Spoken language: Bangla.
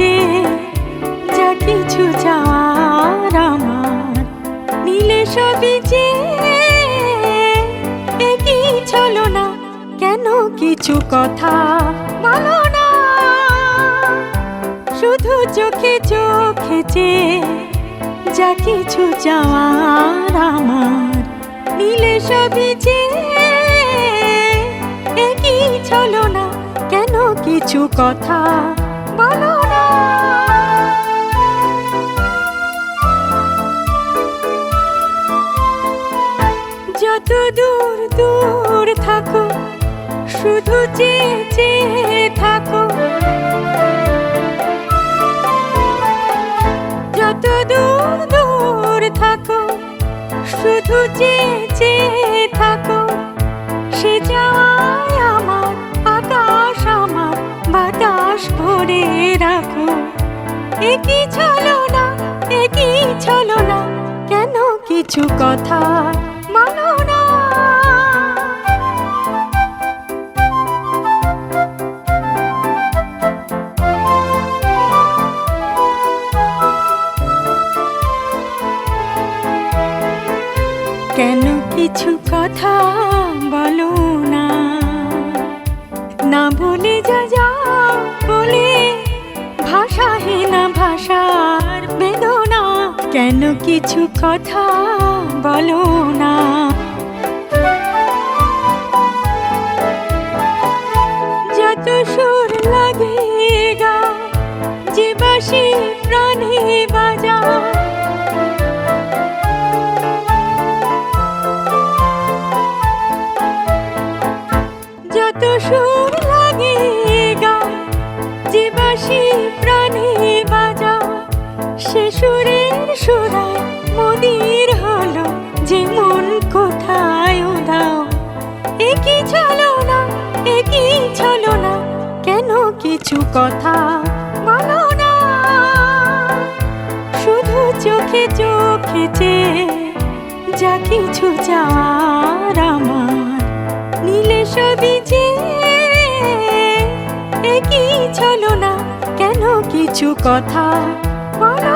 যে যা কিছু চাওয়ার আমার নিলে সবই যে একই চলো না কেন কিছু কথা বলো না শুধু চোখে চোখে যে যা কিছু চাওয়ার আমার নিলে সবই যে একই চলো না কেন কিছু কথা বলো না যত দূর দূর থাকো শুধু চেয়ে চেয়ে থাকো যত দূর দূর থাকো শুধু চেয়ে চেয়ে থাকো সে যাওয়ায় আমার আকাশ আমার বাতাস ভরে রাখো একই চলো না একই চলো না কেন কিছু কথা বলো না কেন কিছু কথা বলো না না বলে যা যাও বলে ভাষাহীন ভাষার বেদনা কেন কিছু কথা বলো না যত সুর লাগে গা যে বাঁশি প্রাণে বাজা যত সুর লাগে গা যে বাঁশি প্রাণে বাজা সে সুরের সুরায় মদির হলো যে মন কোথায় উধাও একই চলো না একই চলো না কেন কিছু কথা বলো না শুধু চোখে চোখে যে যা কিছু চাওয়ার আমার নিলে সবই যে একই চলো না কেন কিছু কথা বলো